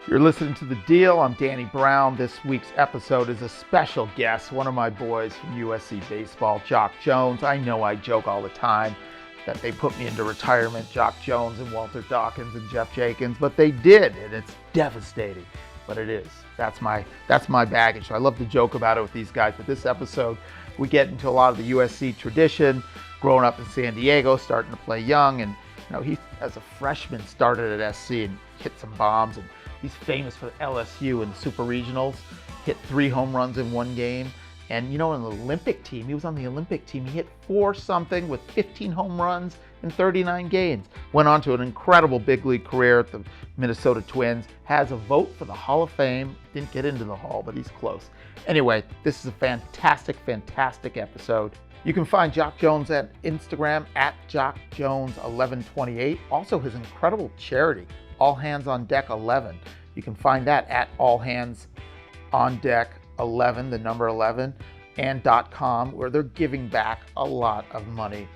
You're listening to The Deal. I'm Danny Brown. This week's episode is a special guest, one of my boys from USC baseball, Jacque Jones. I know I joke all the time that they put me into retirement, Jacque Jones and Walter Dawkins and Jeff Jenkins, but they did, and it's devastating. But it is. That's my baggage. So I love to joke about it with these guys. But this episode, we get into a lot of the USC tradition, growing up in San Diego, starting to play young, and he, as a freshman, started at SC and hit some bombs, and he's famous for LSU in the Super Regionals, hit 3 home runs in one game. And in the Olympic team, he was on the Olympic team. He hit 4-something with 15 home runs in 39 games. Went on to an incredible big league career at the Minnesota Twins. Has a vote for the Hall of Fame. Didn't get into the Hall, but he's close. Anyway, this is a fantastic, fantastic episode. You can find Jacque Jones at Instagram at JacqueJones1128. Also his incredible charity, All Hands on Deck 11. You can find that at All Hands on Deck 11, the number 11, and .com, where they're giving back a lot of money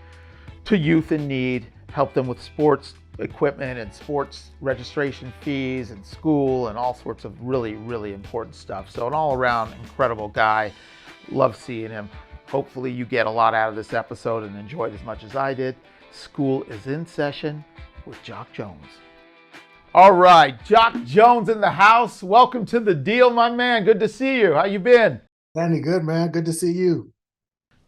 to youth in need, help them with sports equipment and sports registration fees and school and all sorts of really, really important stuff. So an all-around incredible guy. Love seeing him. Hopefully you get a lot out of this episode and enjoyed as much as I did. School is in session with Jacque Jones. All right, Jacque Jones in the house. Welcome to The Deal, my man. Good to see you. How you been? Danny, good, man. Good to see you.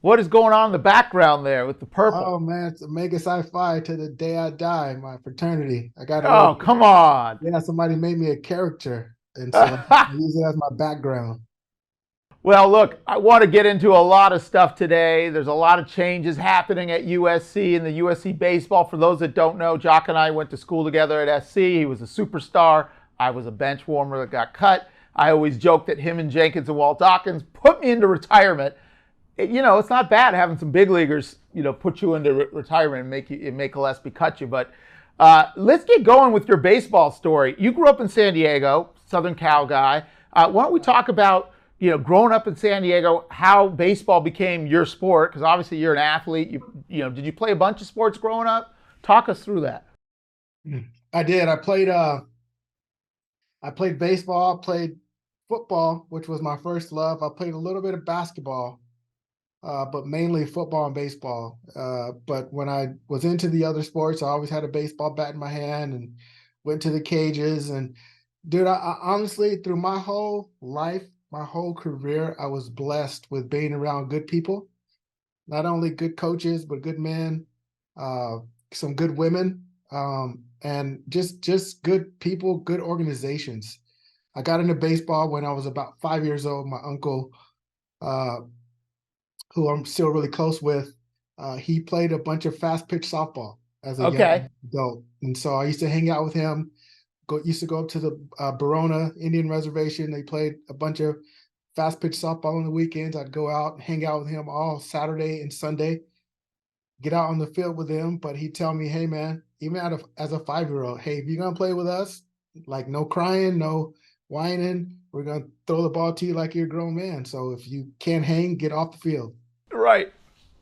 What is going on in the background there with the purple? Oh, man, it's Omega Psi to the day I die, my fraternity. Come on. Yeah, somebody made me a character, and so I use it as my background. Well, look, I want to get into a lot of stuff today. There's a lot of changes happening at USC and the USC baseball. For those that don't know, Jacque and I went to school together at SC. He was a superstar. I was a bench warmer that got cut. I always joke that him and Jenkins and Walt Dawkins put me into retirement. It's not bad having some big leaguers, put you into retirement and make Gillespie cut you. But let's get going with your baseball story. You grew up in San Diego, Southern Cal guy. Why don't we talk about growing up in San Diego, how baseball became your sport? Because obviously you're an athlete. Did you play a bunch of sports growing up? Talk us through that. I did. I played baseball, played football, which was my first love. I played a little bit of basketball, but mainly football and baseball. But when I was into the other sports, I always had a baseball bat in my hand and went to the cages. And dude, I honestly, through my whole life, my whole career, I was blessed with being around good people, not only good coaches, but good men, some good women, and just good people, good organizations. I got into baseball when I was about 5 years old. My uncle, who I'm still really close with, he played a bunch of fast pitch softball as a young adult. And so I used to hang out with him. Used to go up to the Barona Indian Reservation. They played a bunch of fast pitch softball on the weekends. I'd go out, hang out with him all Saturday and Sunday, get out on the field with him. But he'd tell me, hey, man, even as a 5-year-old, hey, if you're going to play with us, like no crying, no whining, we're going to throw the ball to you like you're a grown man. So if you can't hang, get off the field. Right.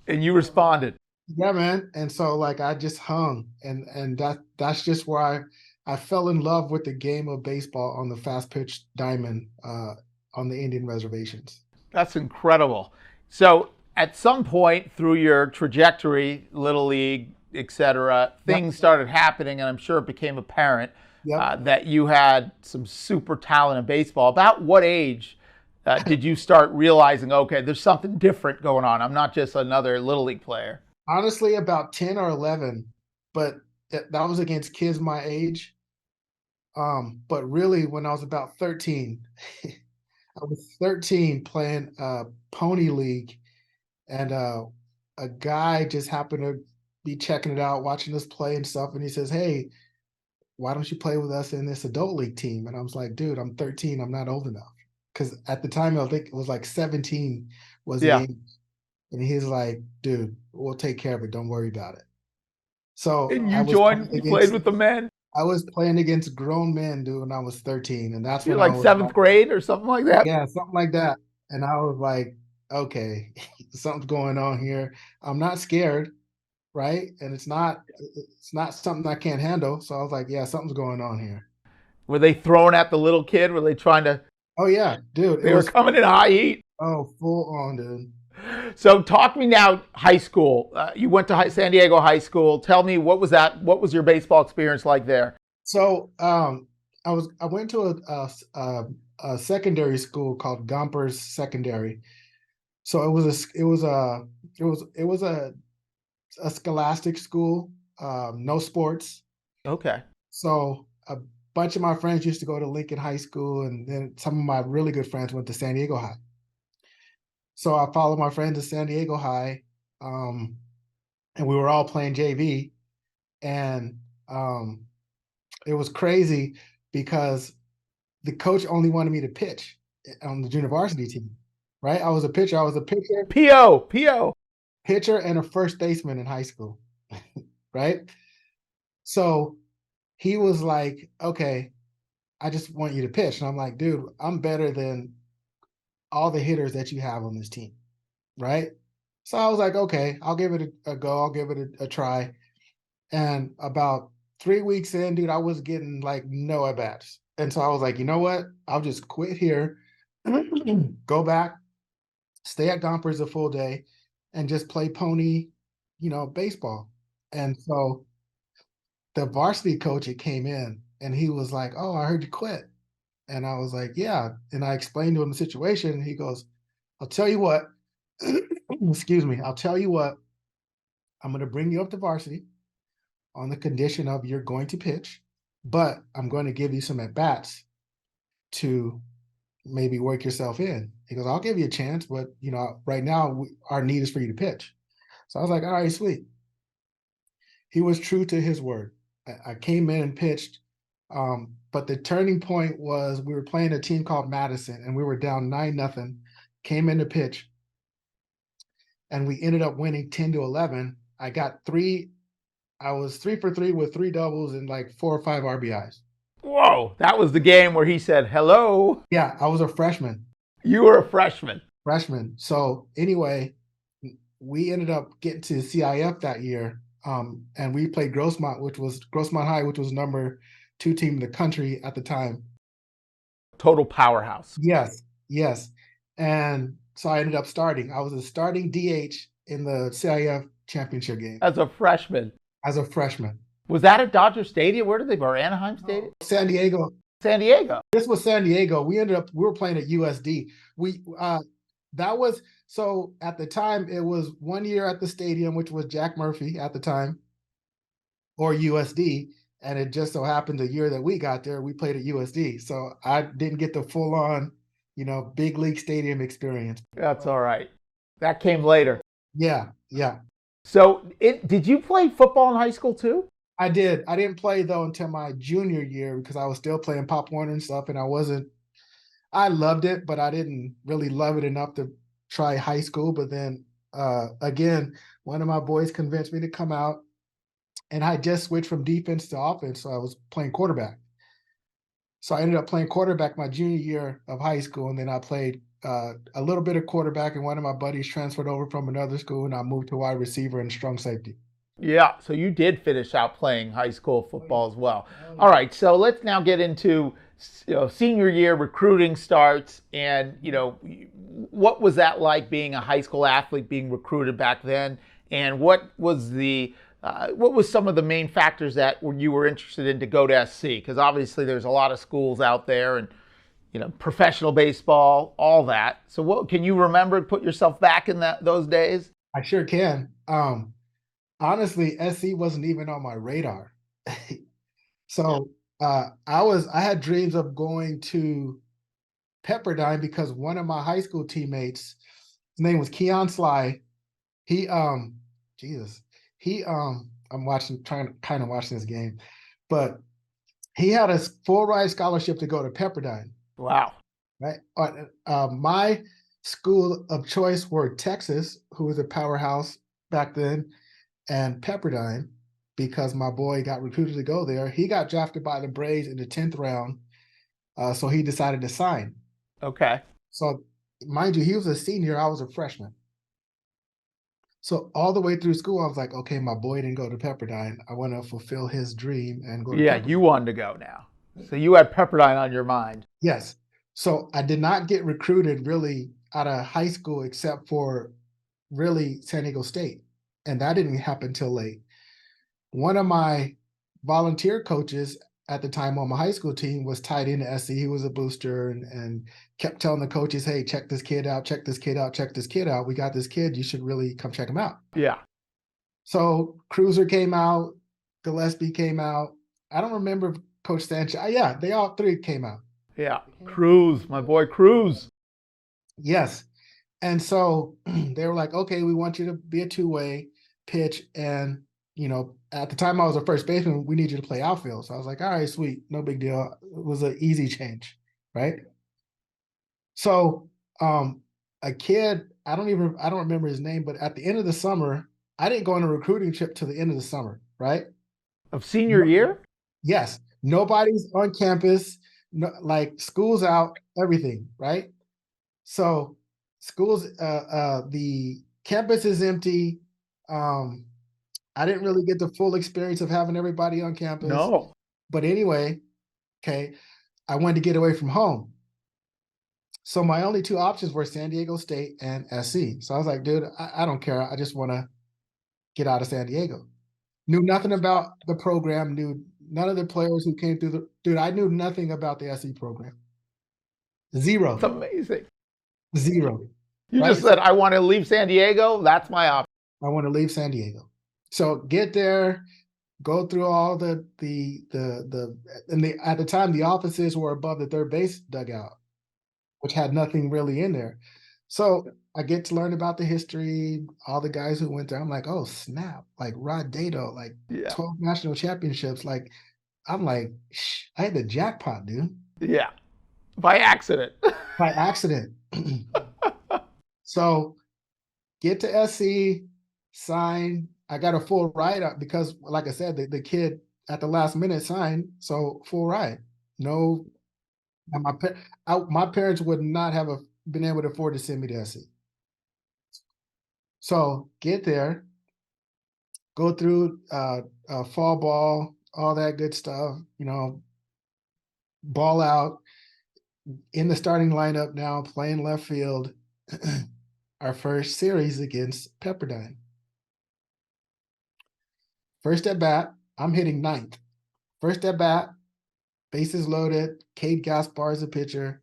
And you responded. Yeah, man. And so I just hung. And that's just why I fell in love with the game of baseball on the fast pitch diamond on the Indian reservations. That's incredible. So at some point through your trajectory, Little League, et cetera, things started happening, and I'm sure it became apparent that you had some super talent in baseball. About what age did you start realizing, okay, there's something different going on? I'm not just another Little League player. Honestly, about 10 or 11, but that was against kids my age. But really, when I was about 13, I was 13 playing Pony League, and a guy just happened to be checking it out, watching us play and stuff, and he says, hey, why don't you play with us in this adult league team? And I was like, dude, I'm 13. I'm not old enough. Because at the time, I think it was like 17 was the age. And he's like, dude, we'll take care of it. Don't worry about it. So and you played with the men? I was playing against grown men, dude, when I was 13. And that's when I was 7th grade or something like that? Yeah, something like that. And I was like, okay, something's going on here. I'm not scared, right? And it's not something I can't handle. So I was like, yeah, something's going on here. Were they throwing at the little kid? Were they trying to? Oh yeah, dude, it They were was coming in high heat. full on, dude. So talk to me now. High school. You went to San Diego High School. Tell me what was that? What was your baseball experience like there? So I went to a secondary school called Gompers Secondary. So it was a scholastic school, no sports. Okay. So a bunch of my friends used to go to Lincoln High School, and then some of my really good friends went to San Diego High. So I followed my friends to San Diego High, and we were all playing JV, and it was crazy because the coach only wanted me to pitch on the junior varsity team. Right, I was a pitcher. I was a PO. pitcher, and a first baseman in high school. Right, so he was like, "Okay, I just want you to pitch," and I'm like, "Dude, I'm better than all the hitters that you have on this team." Right, so I was like, "Okay, I'll give it a go. I'll give it a try." And about 3 weeks in, dude, I was getting like no at bats. And so I was like, you know what? I'll just quit here, go back, stay at Gompers a full day, and just play pony, baseball. And so the varsity coach, it came in and he was like, "Oh, I heard you quit." And I was like, "Yeah." And I explained to him the situation. And he goes, "I'll tell you what, excuse me, I'll tell you what, I'm going to bring you up to varsity on the condition of you're going to pitch, but I'm going to give you some at bats to maybe work yourself in." He goes, "I'll give you a chance, but right now our need is for you to pitch." So I was like, "All right, sweet." He was true to his word. I came in and pitched, but the turning point was we were playing a team called Madison, and we were down 9-0. Came in to pitch, and we ended up winning 10-11. I was 3 for 3 with 3 doubles and like 4 or 5 RBIs. Whoa, that was the game where he said hello. Yeah, I was a freshman. You were a freshman. So anyway, we ended up getting to CIF that year, and we played Grossmont High, which was number 2 team in the country at the time. Total powerhouse. Yes, yes. And so I ended up starting. I was a starting DH in the CIF championship game As a freshman. as a freshman. Was that at Dodger Stadium? Where did they go? Anaheim Stadium? San Diego. San Diego. This was San Diego. We were playing at USD. So at the time it was 1 year at the stadium, which was Jack Murphy at the time, or USD. And it just so happened the year that we got there, we played at USD. So I didn't get the full on, big league stadium experience. That's all right. That came later. Yeah, yeah. So did you play football in high school too? I did. I didn't play though until my junior year because I was still playing Pop Warner and stuff, and I loved it, but I didn't really love it enough to try high school. But then again, one of my boys convinced me to come out, and I just switched from defense to offense, so I was playing quarterback. So I ended up playing quarterback my junior year of high school, and then I played a little bit of quarterback, and one of my buddies transferred over from another school, and I moved to wide receiver and strong safety. Yeah, so you did finish out playing high school football as well. All right, so let's now get into senior year, recruiting starts, and what was that like being a high school athlete, being recruited back then, and what was some of the main factors that you were interested in to go to SC? Because obviously there's a lot of schools out there, and professional baseball, all that. So what can you remember? Put yourself back in those days. I sure can. Honestly, SC wasn't even on my radar. So I had dreams of going to Pepperdine because one of my high school teammates, his name was Keon Sly. He I'm trying to watch this game, but he had a full ride scholarship to go to Pepperdine. Wow. Right. My school of choice were Texas, who was a powerhouse back then, and Pepperdine, because my boy got recruited to go there. He got drafted by the Braves in the 10th round, so he decided to sign. Okay. So, mind you, he was a senior. I was a freshman. So all the way through school, I was like, okay, my boy didn't go to Pepperdine. I want to fulfill his dream and go to Pepperdine. You wanted to go now. So you had Pepperdine on your mind. Yes. So I did not get recruited really out of high school except for really San Diego State. And that didn't happen till late. One of my volunteer coaches at the time on my high school team was tied into SC. He was a booster and kept telling the coaches, hey, check this kid out, check this kid out, check this kid out. We got this kid. You should really come check him out. Yeah. So Cruiser came out, Gillespie came out. I don't remember Coach Sanchez. Yeah, they all three came out. Yeah. Cruz, my boy Cruz. Yes. And so they were like, okay, we want you to be a two-way pitch. And, you know, at the time I was a first baseman, we need you to play outfield. So I was like, all right, sweet. No big deal. It was an easy change. Right. So a kid, I don't remember his name, but at the end of the summer, I didn't go on a recruiting trip till the end of the summer. Right. Of senior year? Yes. Nobody's on campus, no, like school's out, everything. Right. So schools, the campus is empty. I didn't really get the full experience of having everybody on campus. No. But anyway, okay, I wanted to get away from home. So my only two options were San Diego State and SC. So I was like, dude, I don't care. I just want to get out of San Diego. Knew nothing about the program, knew none of the players who came through dude, I knew nothing about the SC program. Zero. It's amazing. Zero. You just said, I want to leave San Diego. That's my option. I want to leave San Diego. So get there, go through all at the time, the offices were above the third base dugout, which had nothing really in there. So I get to learn about the history, all the guys who went there. I'm like, oh, snap. Like Rod Dedeaux, like 12 national championships. Like, I'm like, I had the jackpot, dude. Yeah. By accident. By accident. So get to SC, sign. I got a full ride up because, like I said, the kid at the last minute signed. So full ride. No, my parents would not have been able to afford to send me to SC. So get there, go through fall ball, all that good stuff, you know, ball out in the starting lineup now, playing left field. Our first series against Pepperdine. First at bat, I'm hitting ninth. First at bat, bases loaded, Cade Gaspar is the pitcher,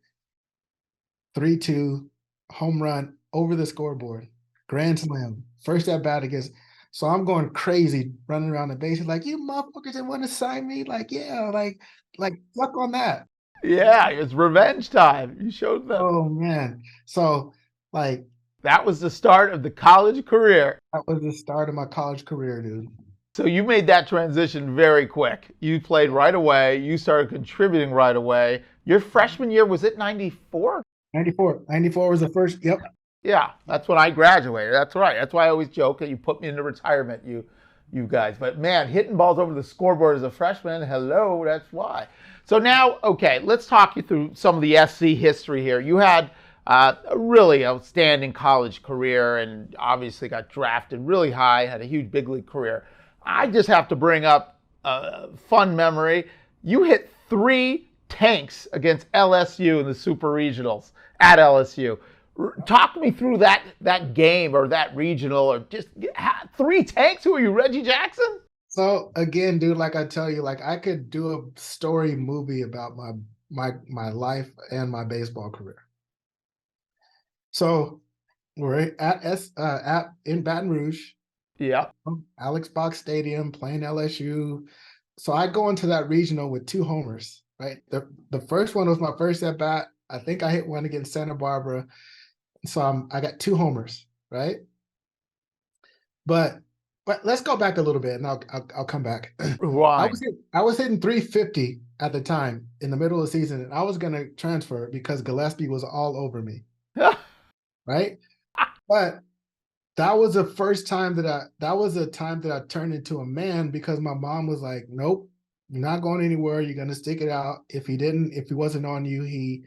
3-2, home run over the scoreboard, grand slam. First at bat against, so I'm going crazy running around the bases like, you motherfuckers that want to sign me? Like, yeah, like fuck on that. Yeah, it's revenge time. You showed them. Oh man. So like, that was the start of the college career. That was the start of my college career, dude. So you made that transition very quick. You played right away. You started contributing right away. Your freshman year, was it 94? 94. 94 was the first, yep. Yeah, that's when I graduated. That's right. That's why I always joke that you put me into retirement, you guys. But man, hitting balls over the scoreboard as a freshman, hello, that's why. So now, okay, let's talk you through some of the SC history here. You had a really outstanding college career and obviously got drafted really high, had a huge big league career. I just have to bring up a fun memory. You hit 3 tanks against LSU in the Super Regionals at LSU. Talk me through that game or that regional or just 3 tanks. Who are you, Reggie Jackson? So again, dude, like I tell you, like I could do a story movie about my life and my baseball career. So we're in Baton Rouge. Yeah. Alex Box Stadium playing LSU. So I go into that regional with 2 homers, right? The first one was my first at bat. I think I hit one against Santa Barbara. So I got 2 homers, right? But let's go back a little bit and I'll come back. Right. I was hitting 350 at the time in the middle of the season, and I was going to transfer because Gillespie was all over me. Right? But that was the first time that was a time that I turned into a man because my mom was like, nope, you're not going anywhere. You're going to stick it out. If he wasn't on you,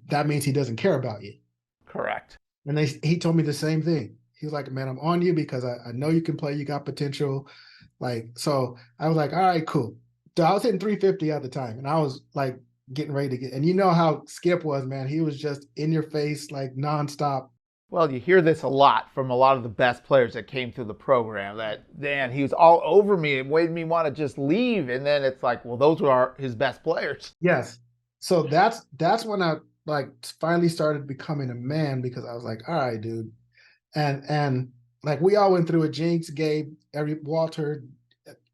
that means he doesn't care about you. Correct. And he told me the same thing. He was like, man, I'm on you because I know you can play. You got potential. Like, so I was like, all right, cool. So I was hitting 350 at the time, and I was like getting ready to get. And you know how Skip was, man. He was just in your face, like nonstop. Well, you hear this a lot from a lot of the best players that came through the program that, man, he was all over me and made me want to just leave. And then it's like, well, those were his best players. Yes. So that's when I like finally started becoming a man, because I was like, all right, dude. And like we all went through it. Jinx, Gabe, Walter,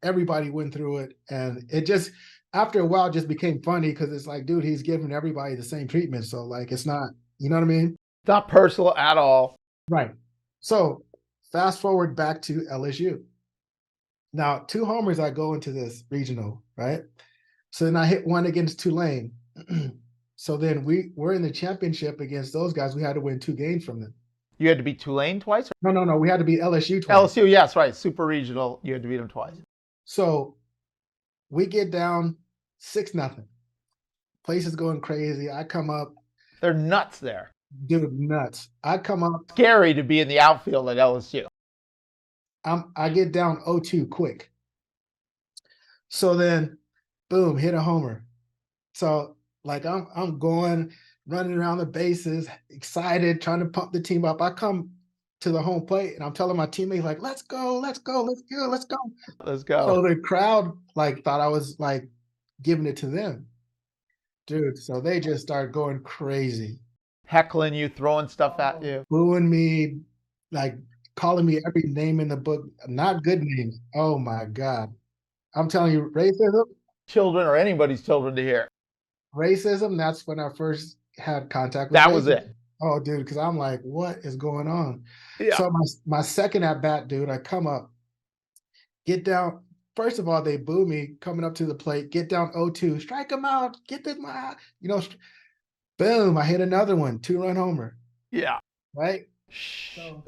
everybody went through it. And it just, after a while, it just became funny, because it's like, dude, he's giving everybody the same treatment. So like, it's not, you know what I mean? It's not personal at all. Right. So fast forward back to LSU. Now, 2 homers, I go into this regional, right? So then I hit one against Tulane. So then we're in the championship against those guys. We had to win 2 games from them. You had to beat Tulane twice? No. We had to beat LSU twice. LSU, yes, right. Super regional. You had to beat them twice. So we get down 6-0. Place is going crazy. I come up. They're nuts there. Dude, nuts. I come up. Scary to be in the outfield at LSU. I get down 0-2 quick. So then, boom, hit a homer. So like I'm going, running around the bases, excited, trying to pump the team up. I come to the home plate and I'm telling my teammates, like, let's go, let's go, let's go, let's go. Let's go. So the crowd like thought I was like giving it to them. Dude, so they just started going crazy. Heckling you, throwing stuff at you. Booing me, like calling me every name in the book, not good names. Oh my God. I'm telling you, racism. Children or anybody's children to hear. Racism, that's when I first had contact with That racism. was it. Oh, dude, because I'm like, what is going on? Yeah. So my second at bat, dude, I come up, get down. First of all, they boo me coming up to the plate, get down 0-2, strike him out, get this, boom, I hit another one, 2-run homer. Yeah. Right? So,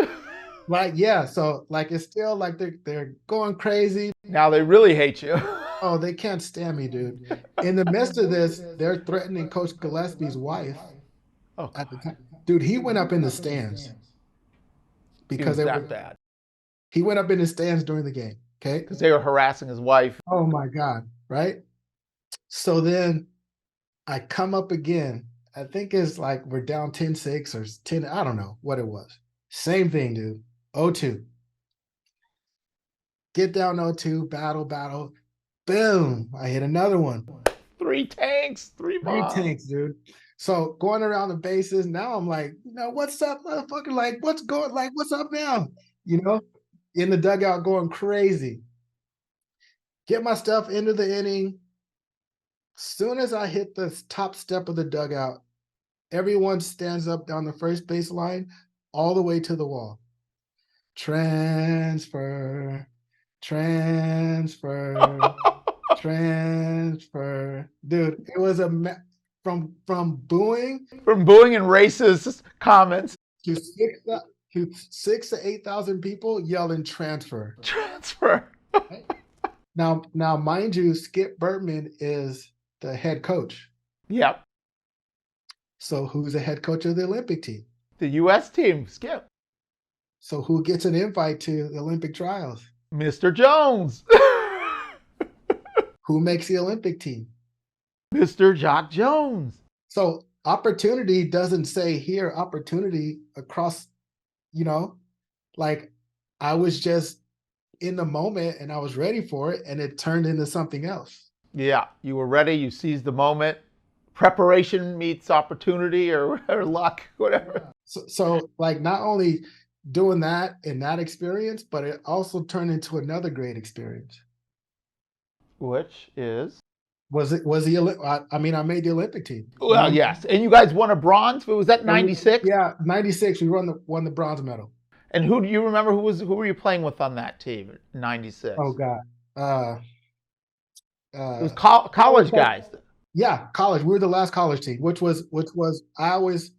like, yeah, so like it's still like they're going crazy. Now they really hate you. Oh, they can't stand me, dude. In the midst of this, they're threatening Coach Gillespie's wife. Oh, at the time. Dude, he went up in the stands because they were that bad. He went up in the stands during the game, okay? Because they were harassing his wife. Oh my God, right? So then I come up again. I think it's like we're down 10-6 or 10, I don't know what it was. Same thing, dude. 0-2. Get down 0-2, battle. Boom, I hit another one. 3 tanks, 3 bombs. 3 tanks, dude. So going around the bases, now I'm like, what's up, motherfucker? Like, what's up now? In the dugout going crazy. Get my stuff into the inning. Soon as I hit the top step of the dugout, everyone stands up down the first base line all the way to the wall. Transfer. Transfer. Dude, it was from booing and racist comments to 6,000 to 8,000 people yelling transfer. Right? Now mind you, Skip Bertman is the head coach. Yep. So who's the head coach of the Olympic team? The U.S. team, Skip. So who gets an invite to the Olympic trials? Mr. Jones. Who makes the Olympic team? Mr. Jacque Jones. So opportunity doesn't say here, opportunity across, like I was just in the moment and I was ready for it and it turned into something else. Yeah, you were ready. You seized the moment. Preparation meets opportunity or luck, whatever. So like not only doing that in that experience, but it also turned into another great experience. Which is? I made the Olympic team. Well, yes. And you guys won a bronze? Was that 96? Yeah, 96. We won the bronze medal. And who do you remember? Who were you playing with on that team? 96. Oh God. It was college guys. Yeah, college. We were the last college team, which was I always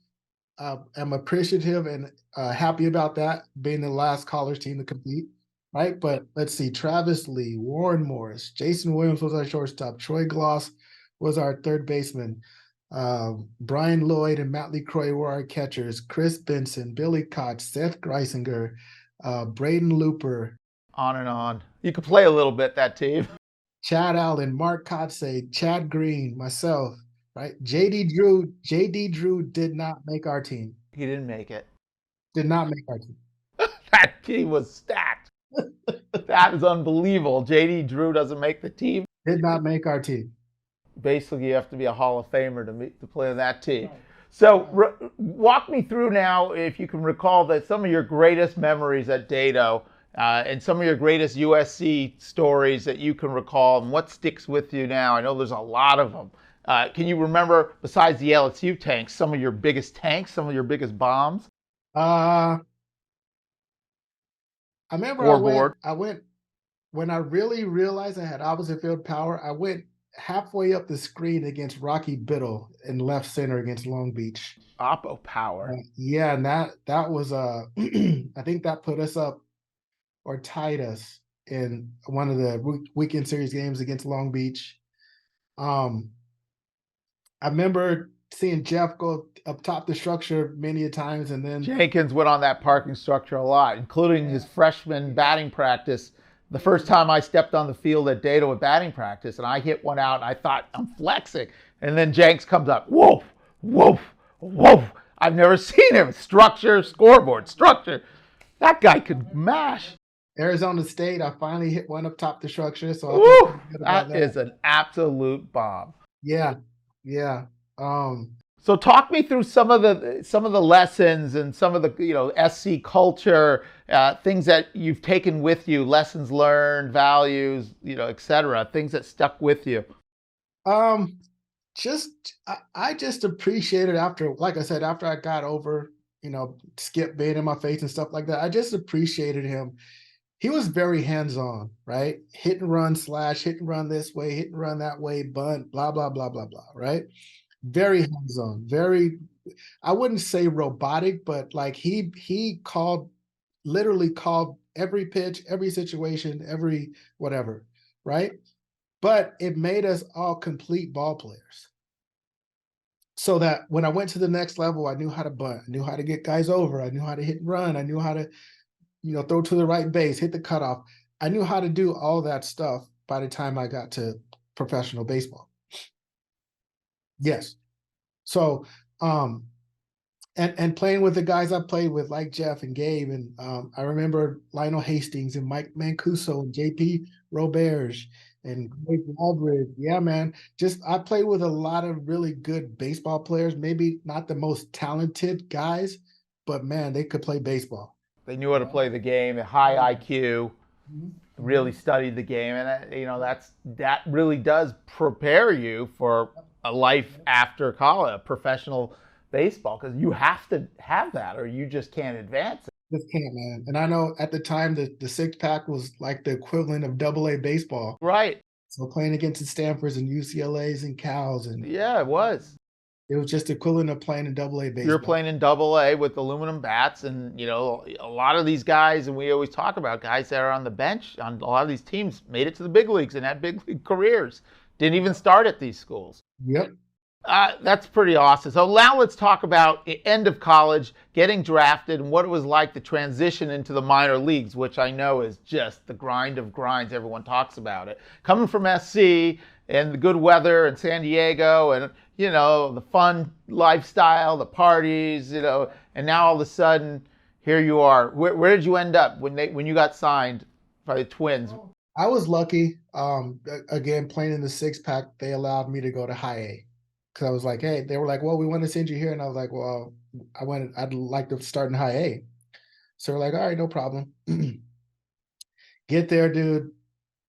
am appreciative and happy about that, being the last college team to compete. Right, but let's see, Travis Lee, Warren Morris, Jason Williams was our shortstop, Troy Gloss was our third baseman, Brian Lloyd and Matt LeCroy were our catchers, Chris Benson, Billy Koch, Seth Greisinger, Braden Looper. On and on. You could play a little bit, that team. Chad Allen, Mark Kotsay, Chad Green, myself, right? JD Drew did not make our team. He didn't make it. Did not make our team. That team was stacked. That is unbelievable. JD Drew doesn't make the team. Did not make our team. Basically, you have to be a Hall of Famer to play on that team. So walk me through now, if you can recall, that some of your greatest memories at Dato and some of your greatest USC stories that you can recall and what sticks with you now. I know there's a lot of them. Can you remember, besides the LSU tanks, some of your biggest tanks, some of your biggest bombs? I remember I went when I really realized I had opposite field power. I went halfway up the screen against Rocky Biddle in left center against Long Beach. Oppo power. Yeah, and that was I think that put us up or tied us in one of the weekend series games against Long Beach. I remember seeing Jeff go up top the structure many a times, and then Jenkins went on that parking structure a lot, including his freshman batting practice. The first time I stepped on the field at Dato at batting practice, and I hit one out, and I thought, I'm flexing. And then Jenks comes up, woof, woof, woof. I've never seen him. Structure, scoreboard, structure. That guy could mash. Arizona State, I finally hit one up top the structure. So I feel good about that is an absolute bomb. Yeah. So talk me through some of the lessons and some of the SC culture, things that you've taken with you, lessons learned, values, et cetera, things that stuck with you. I just appreciated after, like I said, after I got over, Skip being in my face and stuff like that. I just appreciated him. He was very hands-on, right? Hit and run slash, hit and run this way, hit and run that way, bunt, blah, blah, blah, blah, blah, right? Very hands-on, very, I wouldn't say robotic, but like he literally called every pitch, every situation, every whatever, right? But it made us all complete ball players. So that when I went to the next level, I knew how to bunt, I knew how to get guys over, I knew how to hit and run, I knew how to, throw to the right base, hit the cutoff. I knew how to do all that stuff by the time I got to professional baseball. Yes. So, and playing with the guys I played with, like Jeff and Gabe, and I remember Lionel Hastings and Mike Mancuso and JP Roberge and Greg Aldridge. Yeah, man. I played with a lot of really good baseball players, maybe not the most talented guys, but man, they could play baseball. They knew how to play the game, a high IQ, really studied the game, and that really does prepare you for a life after college, professional baseball, because you have to have that or you just can't advance it. Just can't, man. And I know at the time the six-pack was like the equivalent of AA baseball. Right. So playing against the Stanfords and UCLAs and Cals. Yeah, it was. It was just equivalent of playing in AA baseball. You're playing in AA with aluminum bats, and a lot of these guys, and we always talk about guys that are on the bench on a lot of these teams, made it to the big leagues and had big league careers. Didn't even start at these schools. Yep. That's pretty awesome. So now let's talk about the end of college, getting drafted, and what it was like to transition into the minor leagues, which I know is just the grind of grinds. Everyone talks about it. Coming from SC and the good weather in San Diego and, the fun lifestyle, the parties, and now all of a sudden, here you are. Where did you end up when you got signed by the Twins? I was lucky. Again, playing in the six-pack, they allowed me to go to high A. Because I was like, hey, they were like, well, we want to send you here. And I was like, well, I'd like to start in high A. So we're like, all right, no problem. Get there, dude.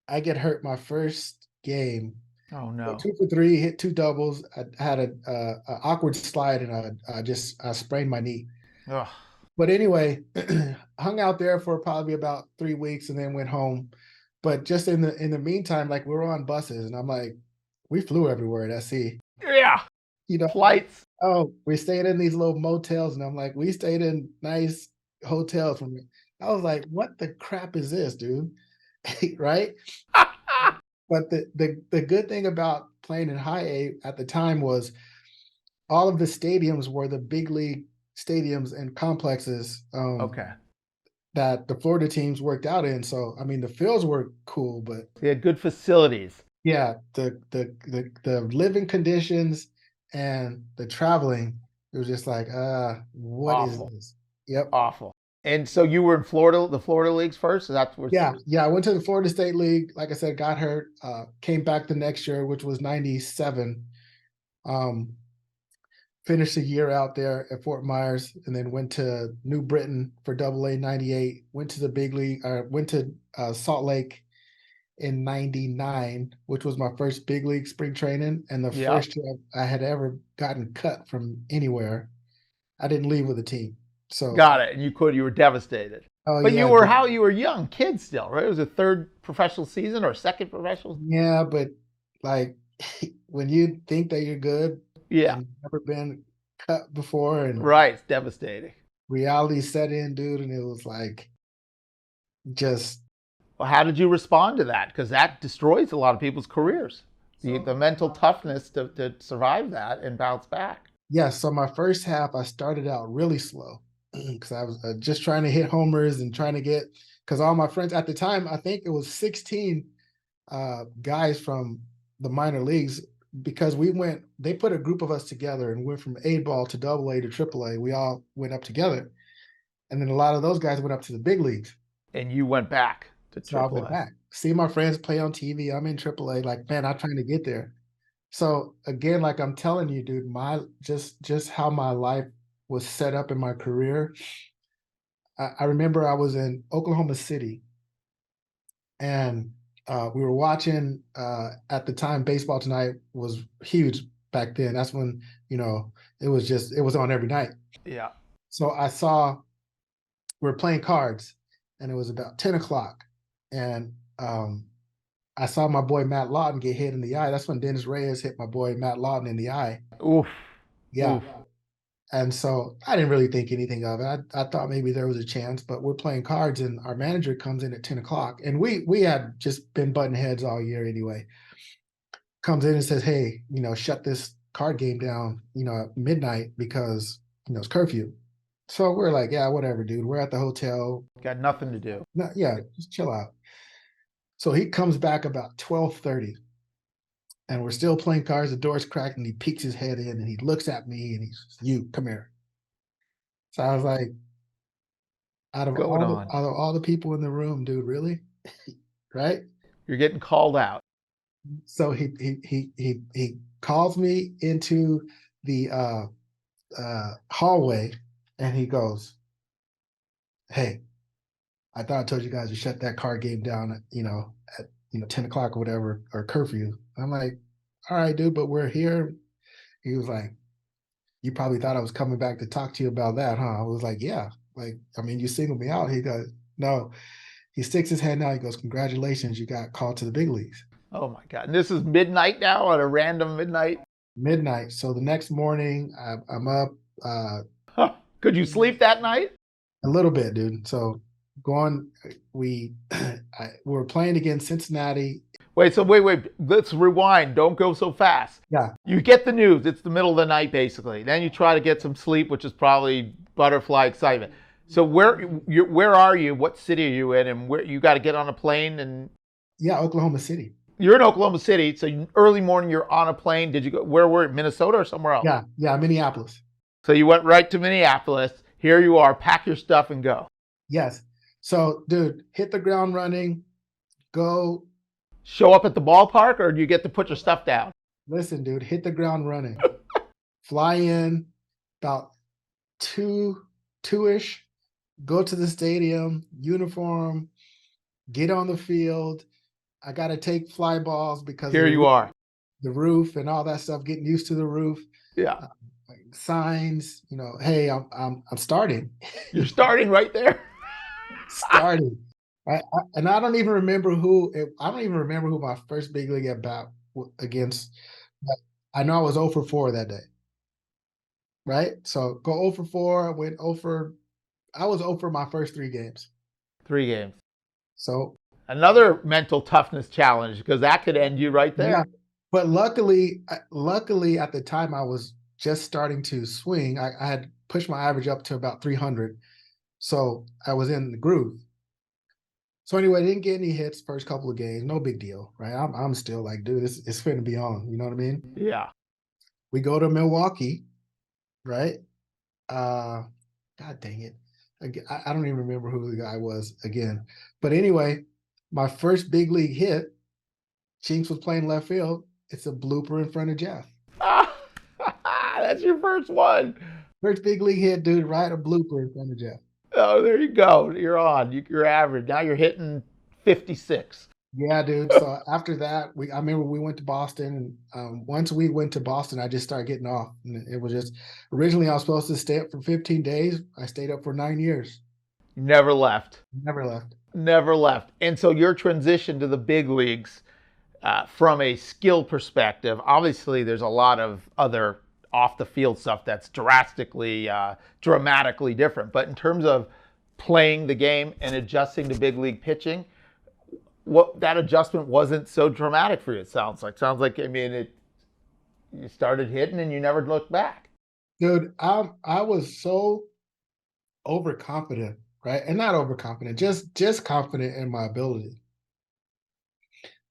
I get hurt my first game. Oh, no. 2 for 3, hit 2 doubles. I had an awkward slide, and I sprained my knee. Ugh. But anyway, hung out there for probably about 3 weeks and then went home. But just in the meantime, like, we were on buses, and I'm like, we flew everywhere at SC. Yeah. Flights. Oh, we stayed in these little motels, and I'm like, we stayed in nice hotels. I was like, what the crap is this, dude? Right? But the good thing about playing in high A at the time was all of the stadiums were the big league stadiums and complexes. Okay. that the Florida teams worked out in. So I mean, the fields were cool, but They had good facilities. yeah, the living conditions and the traveling, it was just like, what is Awful. this? Yep. Awful. And so you were in Florida, the Florida leagues first? So that's where. Yeah. I went to the Florida State League. Like I said, got hurt. Came back the next year, which was '97. Um, Finished a year out there at Fort Myers, and then went to New Britain for AA '98. Went to the big league. Went to Salt Lake in '99, which was my first big league spring training, and the first year I had ever gotten cut from anywhere. I didn't leave with a team. So got it. And you were devastated. oh But yeah, you were young, kid still, right? It was a third professional season or second professional? yeah, but like when you think that you're good Yeah. and you've never been cut before, and Right. It's devastating. reality set in, dude, and it was like just Well, how did you respond to that? Because that destroys a lot of people's careers. The mental toughness to survive that and bounce back. yeah. So my first half, I started out really slow because I was just trying to hit homers and trying to get, because all my friends at the time, I think it was 16 guys from the minor leagues, because they put a group of us together and went from A ball to AA to AAA. We all went up together. And then a lot of those guys went up to the big leagues. And you went back to So I went AAA. back. See my friends play on TV. I'm in AAA. Like, man, I'm trying to get there. So again, like I'm telling you, dude, just how my life was set up in my career. I remember I was in Oklahoma City, and we were watching at the time. Baseball Tonight was huge back then. That's when it was on every night. Yeah. So I saw we were playing cards, and it was about 10 o'clock, and I saw my boy Matt Lawton get hit in the eye. That's when Dennis Reyes hit my boy Matt Lawton in the eye. Oof. Yeah. Oof. And so I didn't really think anything of it. I thought maybe there was a chance, but we're playing cards, and our manager comes in at 10 o'clock. And we had just been butting heads all year anyway. Comes in and says, hey, shut this card game down, at midnight, because, it's curfew. So we're like, yeah, whatever, dude. We're at the hotel. Got nothing to do. No, yeah, just chill out. So he comes back about 12:30, and we're still playing cards. The door's cracked, and he peeks his head in, and he looks at me, and he's, you, come here. So I was like, out of all the people in the room, dude, really? Right? You're getting called out. So he calls me into the hallway, and he goes, hey, I thought I told you guys to shut that card game down at 10 o'clock or whatever, or curfew. I'm like, all right, dude, but we're here. He was like, you probably thought I was coming back to talk to you about that, huh? I was like, yeah. Like, I mean, you singled me out. He goes, no. He sticks his hand out. He goes, congratulations, you got called to the big leagues. Oh my God. And this is midnight now, at a random midnight? Midnight. So the next morning, I'm up. Could you sleep that night? A little bit, dude. So we were playing against Cincinnati. Wait. Let's rewind. Don't go so fast. Yeah. You get the news. It's the middle of the night, basically. Then you try to get some sleep, which is probably butterfly excitement. So where are you? What city are you in? And where you got to get on a plane? And yeah, Oklahoma City. You're in Oklahoma City. So early morning, you're on a plane. Did you go? Where were you? Minnesota or somewhere else? Yeah, Minneapolis. So you went right to Minneapolis. Here you are. Pack your stuff and go. Yes. So, dude, hit the ground running. Go. Show up at the ballpark, or do you get to put your stuff down? Listen, dude, hit the ground running. Fly in about two-ish. Go to the stadium, uniform, get on the field. I got to take fly balls because here you are. The roof and all that stuff, getting used to the roof. Yeah. Signs, hey, I'm starting. You're starting right there. Starting. And I don't even remember who my first big league at bat against. But I know I was 0 for 4 that day. Right? So go 0 for 4, I was 0 for my first 3 games. 3 games. So another mental toughness challenge, because that could end you right there. Yeah. But luckily at the time I was just starting to swing. I had pushed my average up to about 300. So I was in the groove. So anyway, didn't get any hits first couple of games. No big deal, right? I'm still like, dude, it's finna be on. You know what I mean? Yeah. We go to Milwaukee, right? God dang it. I don't even remember who the guy was again. But anyway, my first big league hit, Chinks was playing left field. It's a blooper in front of Jeff. That's your first one. First big league hit, dude, right? A blooper in front of Jeff. Oh, there you go. You're on. You're average. Now you're hitting 56. Yeah, dude. So after that, I remember we went to Boston, and once we went to Boston, I just started getting off. And it was just originally I was supposed to stay up for 15 days. I stayed up for 9 years. Never left. Never left. Never left. And so your transition to the big leagues, from a skill perspective, obviously there's a lot of other off the field stuff that's dramatically different. But in terms of playing the game and adjusting to big league pitching, what that adjustment wasn't so dramatic for you. It sounds like I mean you started hitting and you never looked back. Dude, I was so overconfident, right? And not overconfident, just confident in my ability.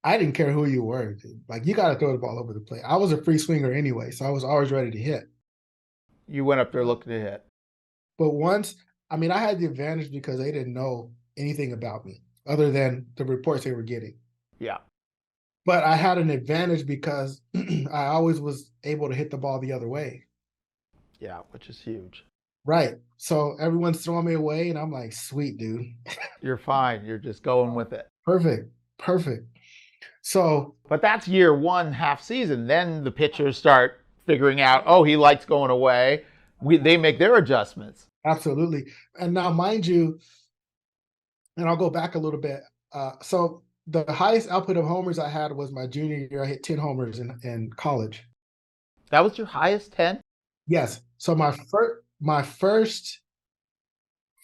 I didn't care who you were, dude. Like, you got to throw the ball over the plate. I was a free swinger anyway, so I was always ready to hit. You went up there looking to hit. But I mean, I had the advantage because they didn't know anything about me other than the reports they were getting. Yeah. But I had an advantage because I always was able to hit the ball the other way. Yeah, which is huge. Right. So everyone's throwing me away, and I'm like, sweet, dude. You're fine. You're just going with it. Perfect. So, but that's year one, half season. Then the pitchers start figuring out, oh, he likes going away. They make their adjustments. Absolutely. And now, mind you, and I'll go back a little bit. So the highest output of homers I had was my junior year. I hit 10 homers in college. That was your highest 10? Yes. So my first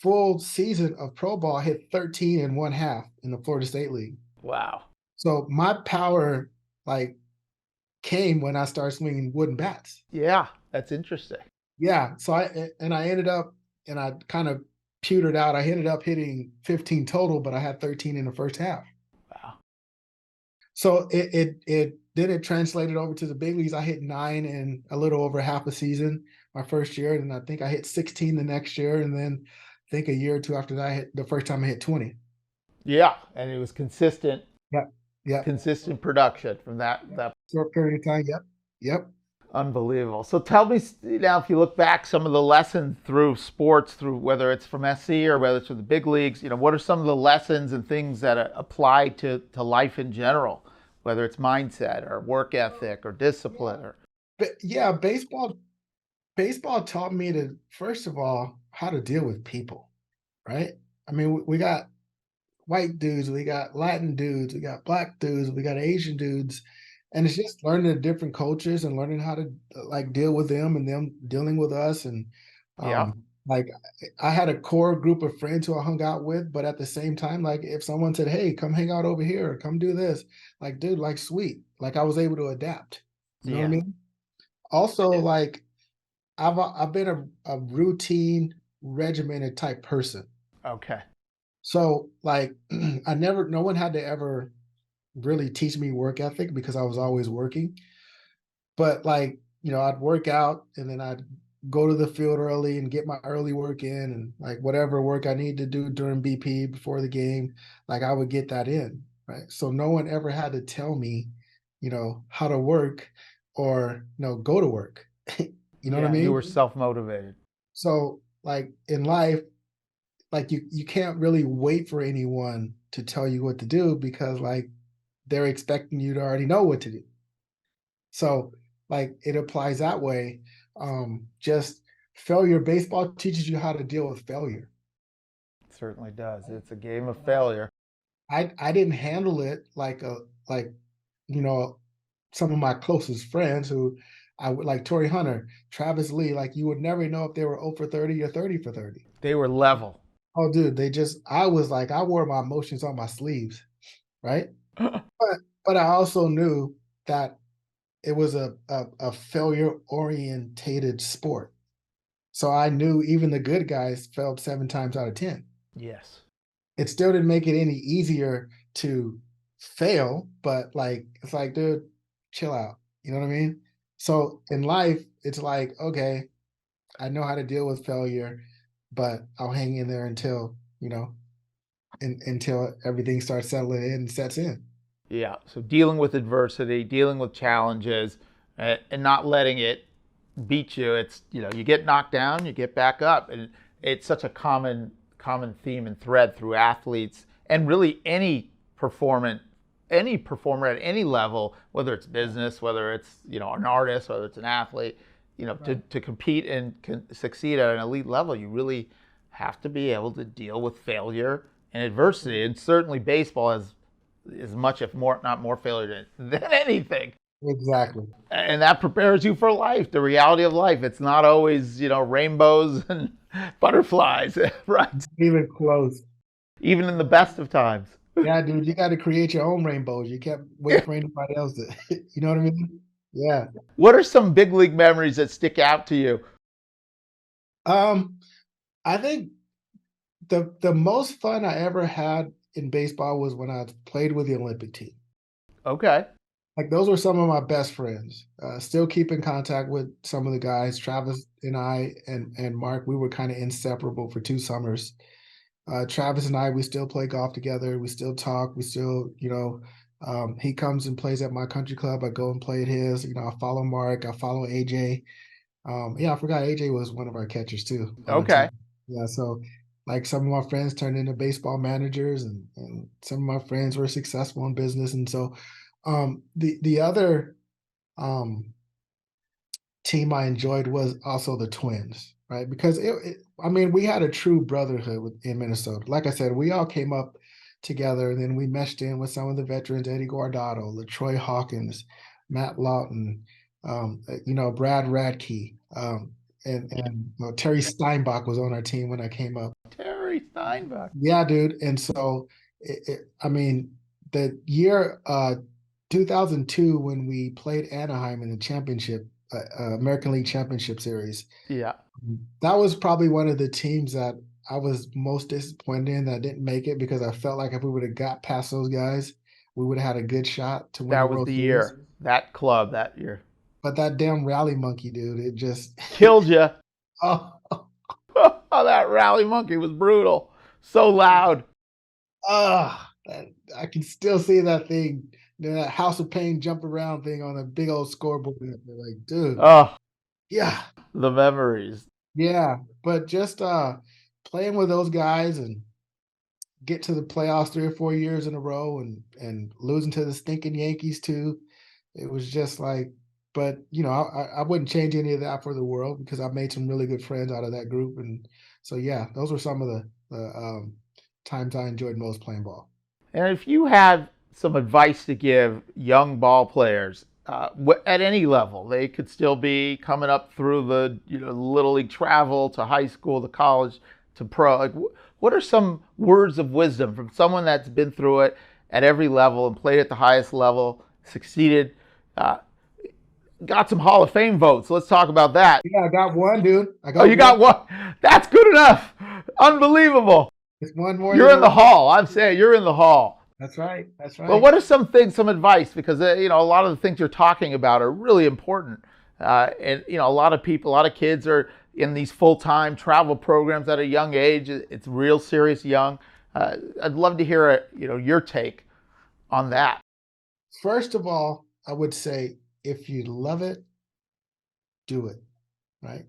full season of pro ball, I hit 13 and 1/2 in the Florida State League. Wow. So my power came when I started swinging wooden bats. Yeah, that's interesting. Yeah. So I ended up, and I kind of pewtered out. I ended up hitting 15 total, but I had 13 in the first half. Wow. So it translated over to the big leagues. I hit 9 in a little over half a season my first year, and I think I hit 16 the next year, and then I think a year or two after that, the first time I hit 20. Yeah, and it was consistent. Yeah. Consistent production from that short period of time. Yep. Unbelievable. So tell me now, if you look back, some of the lessons through sports, through whether it's from SC or whether it's from the big leagues, what are some of the lessons and things that apply to life in general, whether it's mindset or work ethic or discipline? Yeah, baseball taught me to, first of all, how to deal with people, right? I mean, we got white dudes, we got Latin dudes, we got black dudes, we got Asian dudes. And it's just learning the different cultures and learning how to deal with them and them dealing with us. And I had a core group of friends who I hung out with, but at the same time, if someone said, hey, come hang out over here, or come do this, dude, sweet. I was able to adapt. You know what I mean? Also, I've been a routine, regimented type person. Okay. So no one had to ever really teach me work ethic because I was always working. But I'd work out and then I'd go to the field early and get my early work in, and whatever work I need to do during BP before the game, I would get that in, right? So no one ever had to tell me, how to work or go to work. You know what I mean? You were self-motivated. So in life, you can't really wait for anyone to tell you what to do because they're expecting you to already know what to do. So it applies that way. Just failure. Baseball teaches you how to deal with failure. It certainly does. It's a game of failure. I didn't handle it some of my closest friends who I would, like Torrey Hunter, Travis Lee, you would never know if they were 0 for 30 or 30 for 30. They were level. Oh, dude, I wore my emotions on my sleeves, right? But I also knew that it was a failure-orientated sport. So I knew even the good guys failed 7 times out of 10. Yes. It still didn't make it any easier to fail, but like, it's like, dude, chill out. You know what I mean? So in life, it's like, okay, I know how to deal with failure, but I'll hang in there until, until everything starts settling in and sets in. Yeah. So dealing with adversity, dealing with challenges, and not letting it beat you. It's, you get knocked down, you get back up, and it's such a common theme and thread through athletes and really any performer at any level, whether it's business, whether it's an artist, whether it's an athlete. Right. To compete and succeed at an elite level, you really have to be able to deal with failure and adversity. And certainly baseball has as much, if more, not more failure than anything. Exactly. And that prepares you for life, the reality of life. It's not always, rainbows and butterflies, right? Even close. Even in the best of times. Yeah, dude, you got to create your own rainbows. You can't wait for anybody else to, you know what I mean? Yeah. What are some big league memories that stick out to you? Um, I think the most fun I ever had in baseball was when I played with the Olympic team. Okay. Like those were some of my best friends. Still keep in contact with some of the guys. Travis and I and Mark, we were kind of inseparable for 2 summers. Travis and I, we still play golf together. We still talk. We still, he comes and plays at my country club. I go and play at his. I follow Mark. I follow AJ. Yeah, I forgot AJ was one of our catchers too on the Okay. team. Yeah, so like some of my friends turned into baseball managers, and some of my friends were successful in business. And so the other um, team I enjoyed was also the Twins, right? Because I mean, we had a true brotherhood in Minnesota. Like I said, we all came up together, and then we meshed in with some of the veterans: Eddie Guardado, LaTroy Hawkins, Matt Lawton, Brad Radke, Terry Steinbach was on our team when I came up. Terry Steinbach. Yeah, dude. And so, I mean, the year 2002 when we played Anaheim in the championship, American League Championship Series, Yeah. that was probably one of the teams that I was most disappointed in that didn't make it, because I felt like if we would have got past those guys, we would have had a good shot to win the That was World the Series. year. That club that year. But that damn rally monkey, dude, it just Killed you. oh, Oh, that rally monkey was brutal. So loud. ah, I can still see that thing, that House of Pain jump around thing on a big old scoreboard. Like, dude, Oh, yeah, the memories. yeah. But just playing with those guys and get to the playoffs 3 or 4 years in a row, and losing to the stinking Yankees too. It was just like, but I wouldn't change any of that for the world, because I've made some really good friends out of that group. And so, yeah, those were some of the times I enjoyed most playing ball. And if you had some advice to give young ball players at any level, they could still be coming up through the little league travel to high school to college to pro. Like, what are some words of wisdom from someone that's been through it at every level and played at the highest level, succeeded, uh, got some Hall of Fame votes? Let's talk about that. Yeah, I got one, dude. I Oh, got you got one. one. That's good enough. Unbelievable. It's one more You're than in the hall. I'm saying you're in the hall. That's right. That's Well, right. what are some things, some advice? Because a lot of the things you're talking about are really important, and a lot of people, a lot of kids are in these full-time travel programs at a young age. It's real serious young. I'd love to hear your take on that. First of all, I would say, if you love it, do it. Right?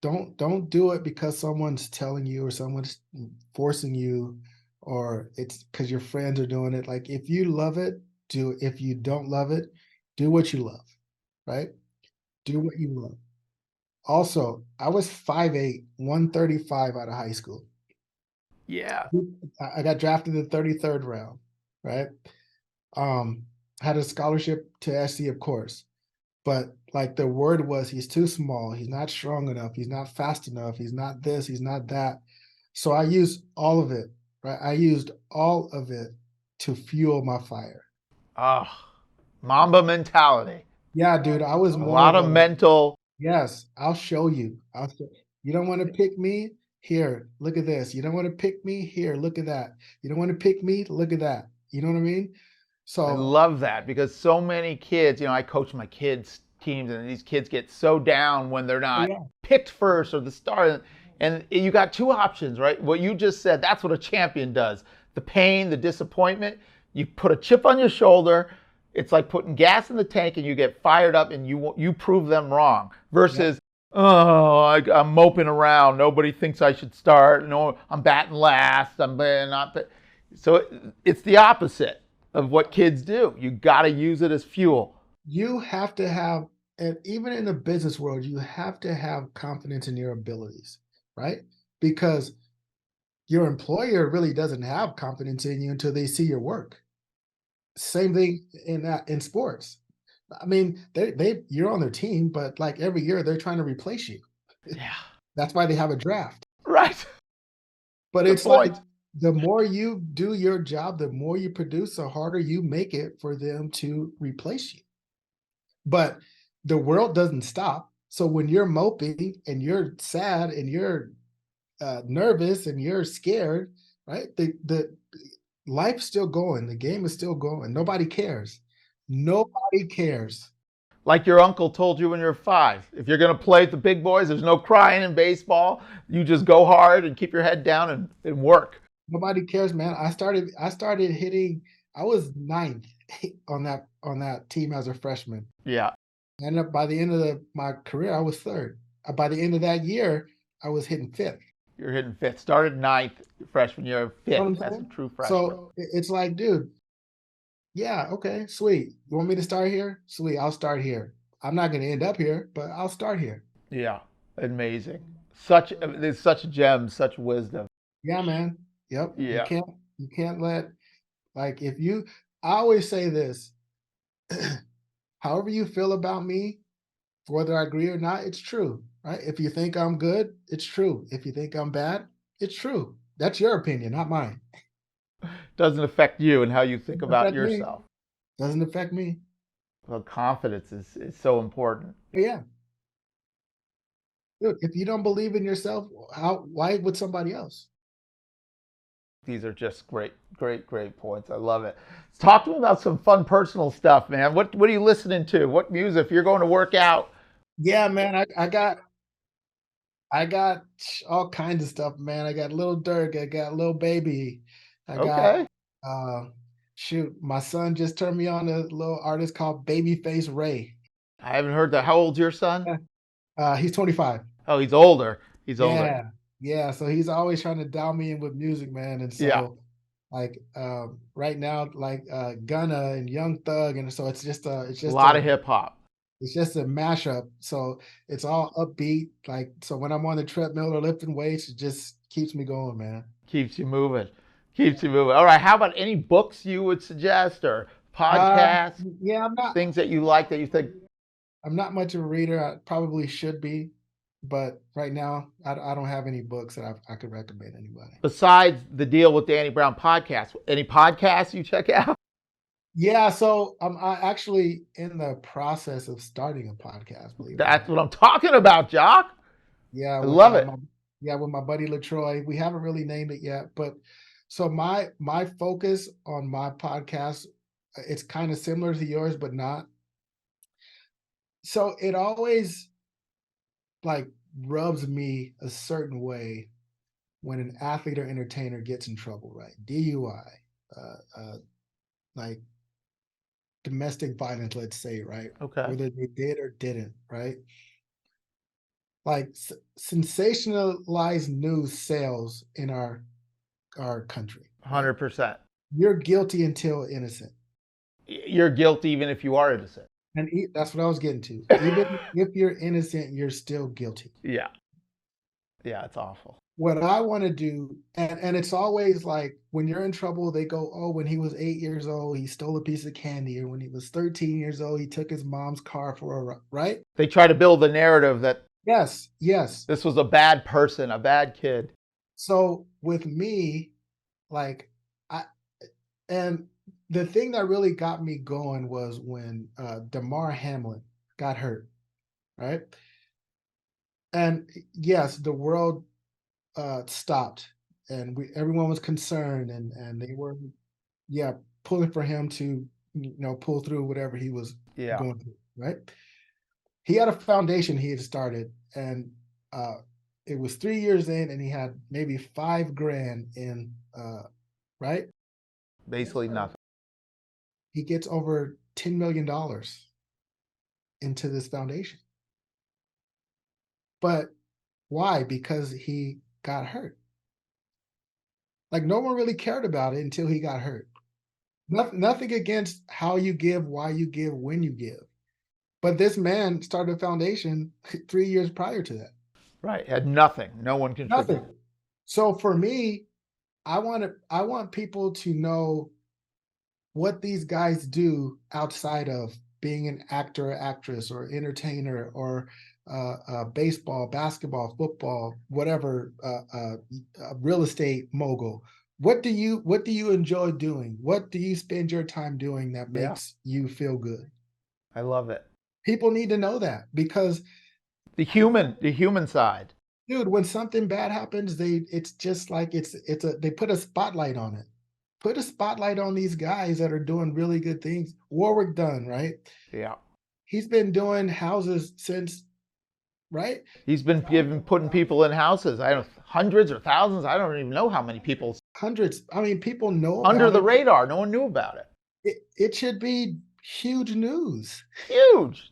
Don't do it because someone's telling you, or someone's forcing you, or it's because your friends are doing it. Like, if you love it, do it. If you don't love it, do what you love, right? Do what you love. Also, I was 5'8", 135 out of high school. Yeah. I got drafted in the 33rd round, right? Um, had a scholarship to SC, of course. But like, the word was, he's too small, he's not strong enough, he's not fast enough, he's not this, he's not that. So I used all of it, right? I used all of it to fuel my fire. Oh, Mamba mentality. Yeah, dude, I was A more lot of of a, mental. yes, I'll show you. I'll show. You don't want to pick me? Here, look at this. You don't want to pick me? Here, look at that. You don't want to pick me? Look at that. You know what I mean? I So, love that because so many kids, I coach my kids' teams, and these kids get so down when they're not yeah, picked first or the star. And you got two options, right? What you just said, that's what a champion does. The pain, the disappointment, you put a chip on your shoulder. It's like putting gas in the tank, and you get fired up, and you prove them wrong. yeah. Versus, oh, I'm moping around. Nobody thinks I should start. No, I'm batting last. I'm not. So it's the opposite of what kids do. You got to use it as fuel. You have to have, and even in the business world, you have to have confidence in your abilities, right? Because your employer really doesn't have confidence in you until they see your work. Same thing in sports. I mean, you're on their team, but like every year they're trying to replace you. Yeah. That's why they have a draft. Right. But Good it's like point. the more you do your job, the more you produce, the harder you make it for them to replace you. But the world doesn't stop. So when you're moping and you're sad and you're nervous and you're scared, right? The life's still going. The game is still going. Nobody cares. Nobody cares. Like your uncle told you when you were 5. If you're going to play with the big boys, there's no crying in baseball. You just go hard and keep your head down and work. Nobody cares, man. I started hitting. I was ninth on that team as a freshman. Yeah. And by the end of my career, I was third. By the end of that year, I was hitting fifth. You're hitting fifth. Started ninth freshman year, You know what I'm fifth as a saying? true freshman. So it's like, dude, yeah, okay, sweet. You want me to start here? Sweet, I'll start here. I'm not going to end up here, but I'll start here. Yeah. Amazing. There's such gems, such wisdom. Yeah, man. Yep. Yeah. You can't let, like, I always say this, however you feel about me, whether I agree or not, it's true, right? If you think I'm good, it's true. If you think I'm bad, it's true. That's your opinion, not mine. Doesn't affect you and how you think Doesn't about affect me. yourself. Doesn't affect me. Well, confidence is so important. But yeah. Dude, if you don't believe in yourself, why would somebody else? These are just great, great, great points. I love it. Talk to me about some fun personal stuff, man. What are you listening to? What music? If you're going to work out? Yeah, man. I got all kinds of stuff, man. I got Little Dirk, I got Little Baby, I got Okay. uh shoot, my son just turned me on to a little artist called Babyface Ray. I haven't heard that. How old's your son? Yeah. He's 25. Oh, he's older. He's older. Yeah. Yeah. So he's always trying to dial me in with music, man. And Yeah. so like right now, like Gunna and Young Thug, and so A lot of hip hop. it's just a mashup. So it's all upbeat. Like, so when I'm on the treadmill or lifting weights, it just keeps me going, man. Keeps you moving. Keeps you moving. All right. How about any books you would suggest or Uh, podcasts, yeah, things that you like that you think I'm not much of a reader. I probably should be, but right now I don't have any books that I could recommend anybody. besides the Deal with Danny Brown podcast, any podcasts you check out? Yeah, so I'm actually in the process of starting a podcast, believe it or That's not. what I'm talking about, Jock. Yeah, I with love it. with my buddy LaTroy. We haven't really named it yet, but so my focus on my podcast, it's kind of similar to yours, but not. So it always like rubs me a certain way when an athlete or entertainer gets in trouble, right? DUI, like domestic violence, let's say, right? Okay. Whether they did or didn't, right? Like sensationalized news sells in our country, right? 100%. You're guilty until innocent. You're guilty even if you are innocent. And that's what I was getting to. Even if you're innocent, you're still guilty. Yeah. Yeah, it's awful. What I want to do, and it's always like when you're in trouble, they go, oh, when he was 8 years old, he stole a piece of candy, or when he was 13 years old, he took his mom's car for a ride, right? They try to build the narrative that Yes, yes. this was a bad person, a bad kid. So with me, like I and the thing that really got me going was when Damar Hamlin got hurt, right? And yes, the world stopped, and everyone was concerned, and they were, yeah, pulling for him to, pull through whatever he was Yeah. going through, right? He had a foundation he had started, and it was 3 years in, and he had maybe $5,000 in, right? Basically nothing. He gets over $10 million into this foundation. But why? Because he got hurt. Like, no one really cared about it until he got hurt. Nothing against how you give, why you give, when you give. But this man started a foundation 3 years prior to that. Right. Had nothing. No one contributed. Nothing. So for me, I want people to know what these guys do outside of being an actor, actress, or entertainer, or baseball, basketball, football, whatever, real estate mogul. What do you enjoy doing? What do you spend your time doing that Yeah. makes you feel good? I love it. People need to know that, because The human side. dude, when something bad happens, it's just like they put a spotlight on it. Put a spotlight on these guys that are doing really good things. Warwick Dunn, right? Yeah. He's been doing houses since, right? He's been putting people in houses. I don't know, hundreds or thousands. I don't even know how many people. Hundreds. I mean, people know Under about the it. radar. No one knew about it. It should be huge news, Huge.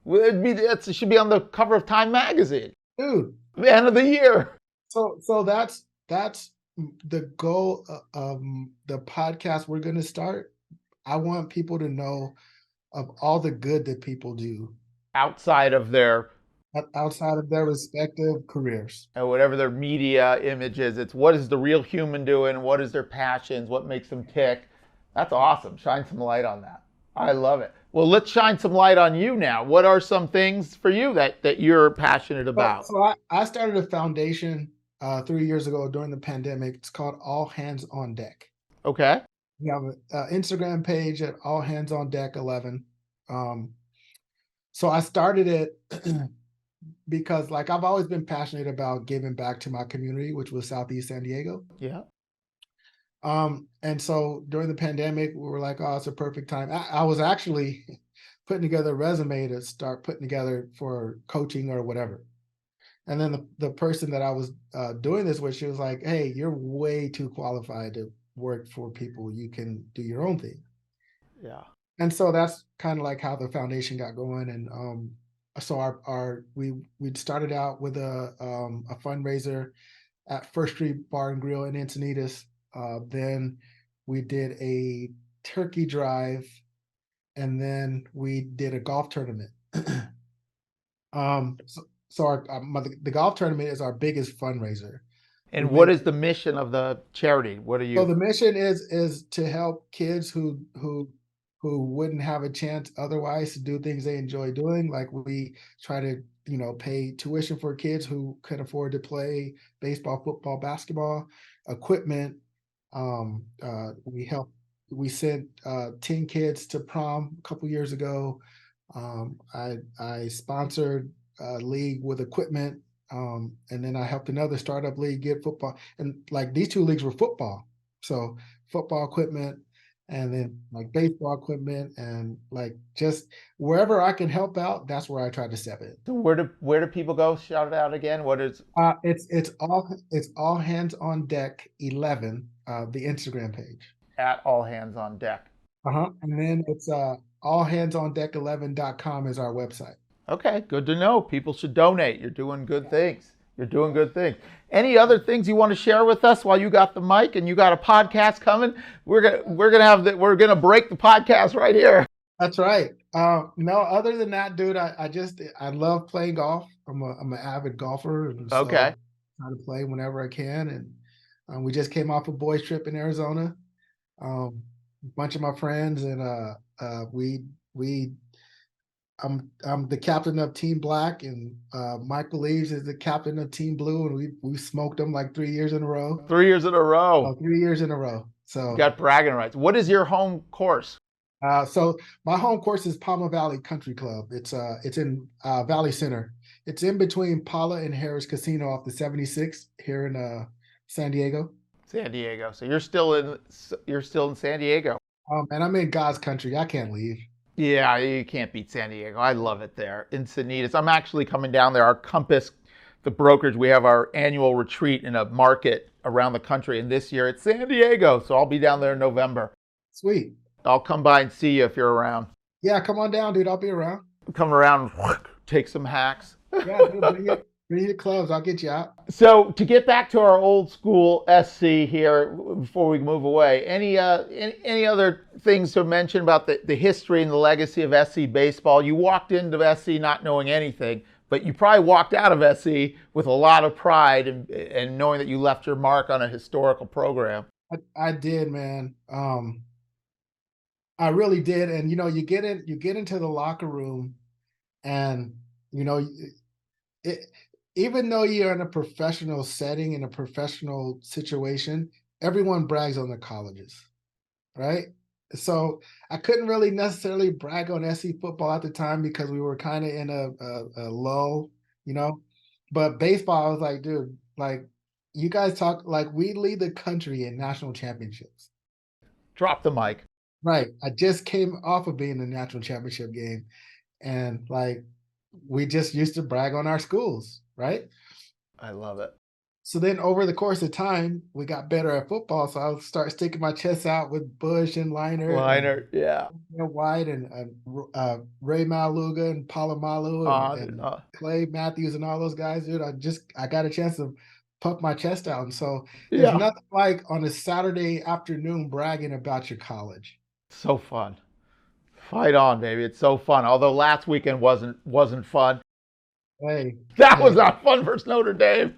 It should be on the cover of Time magazine. dude. The end of the year. So that's the goal of the podcast we're going to start. I want people to know of all the good that people do Outside of their outside of their respective careers. whatever their media image is, it's what is the real human doing? What is their passions? What makes them tick? That's awesome. Shine some light on that. I love it. Well, let's shine some light on you now. What are some things for you that you're passionate about? So I started a foundation 3 years ago during the pandemic. It's called All Hands on Deck. Okay. We have an Instagram page at All Hands on Deck 11. So I started it because, like, I've always been passionate about giving back to my community, which was Southeast San Diego. Yeah. And so during the pandemic, we were like, oh, it's a perfect time. I was actually putting together a resume to start putting together for coaching or whatever. And then the person that I was doing this with, she was like, hey, you're way too qualified to work for people. You can do your own thing. Yeah. And so that's kind of like how the foundation got going. And so we started out with a fundraiser at First Street Bar and Grill in Encinitas. Then we did a turkey drive, and then we did a golf tournament. So the golf tournament is our biggest fundraiser. And what is the mission of the charity? What are you? So the mission is to help kids who wouldn't have a chance otherwise to do things they enjoy doing. Like, we try to, pay tuition for kids who can afford to play baseball, football, basketball, equipment. We sent 10 kids to prom a couple years ago. I sponsored a league with equipment. And then I helped another startup league get football. And like, these two leagues were football. So football equipment, and then like baseball equipment, and like just wherever I can help out, that's where I try to step in. So where do people go? Shout it out again. What is? It's all hands on deck 11, the Instagram page. At All Hands on Deck. And then it's allhandsondeck11.com is our website. Okay, good to know. People should donate. You're doing good things. You're doing good things. Any other things you want to share with us while you got the mic and you got a podcast coming? We're gonna break the podcast right here. That's right. No, other than that, dude, I love playing golf. I'm an avid golfer. And so Okay. I try to play whenever I can. And we just came off a boys trip in Arizona. A bunch of my friends, and I'm the captain of Team Black, and Michael Leaves is the captain of Team Blue, and we smoked them like 3 years in a row. 3 years in a row. 3 years in a row. So you got bragging rights. What is your home course? So my home course is Palma Valley Country Club. It's in Valley Center. It's in between Paula and Harris Casino off the 76 here in San Diego. San Diego. So you're still in San Diego. And I'm in God's country. I can't leave. Yeah, you can't beat San Diego. I love it there. Encinitas. I'm actually coming down there. Our Compass, the brokerage, we have our annual retreat in a market around the country. And this year it's San Diego. So I'll be down there in November. Sweet. I'll come by and see you if you're around. Yeah, come on down, dude. I'll be around. Come around and take some hacks. Yeah, dude, bring your clubs. I'll get you out. So to get back to our old school SC here before we move away, any other things to mention about the history and the legacy of SC baseball? You walked into SC not knowing anything, but you probably walked out of SC with a lot of pride and knowing that you left your mark on a historical program. I did, man. I really did. And you get into the locker room, and even though you're in a professional setting, in a professional situation, everyone brags on their colleges, right? So I couldn't really necessarily brag on SC football at the time because we were kind of in a lull, But baseball, I was like, dude, like, you guys talk like we lead the country in national championships. Drop the mic. Right. I just came off of being in the national championship game, and like we just used to brag on our schools, right? I love it. So then over the course of time, we got better at football. So I'll start sticking my chest out with Bush and Liner. Yeah. White and Ray Maluga and Palomalu and Clay Matthews and all those guys, dude. I got a chance to puff my chest out. And so there's nothing like on a Saturday afternoon bragging about your college. So fun. Fight on, baby. It's so fun. Although last weekend wasn't fun. That was not fun versus Notre Dame.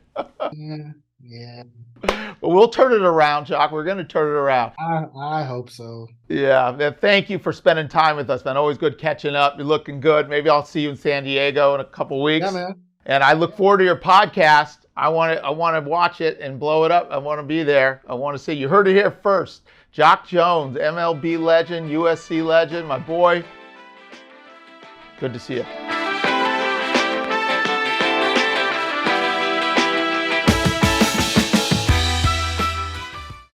Yeah. But we'll turn it around, Jacque. We're going to turn it around. I hope so. Yeah. Man, thank you for spending time with us, man. Always good catching up. You're looking good. Maybe I'll see you in San Diego in a couple weeks. Yeah, man. And I look forward to your podcast. I want to watch it and blow it up. I want to be there. I want to see. You heard it here first. Jacque Jones, MLB legend, USC legend, my boy. Good to see you.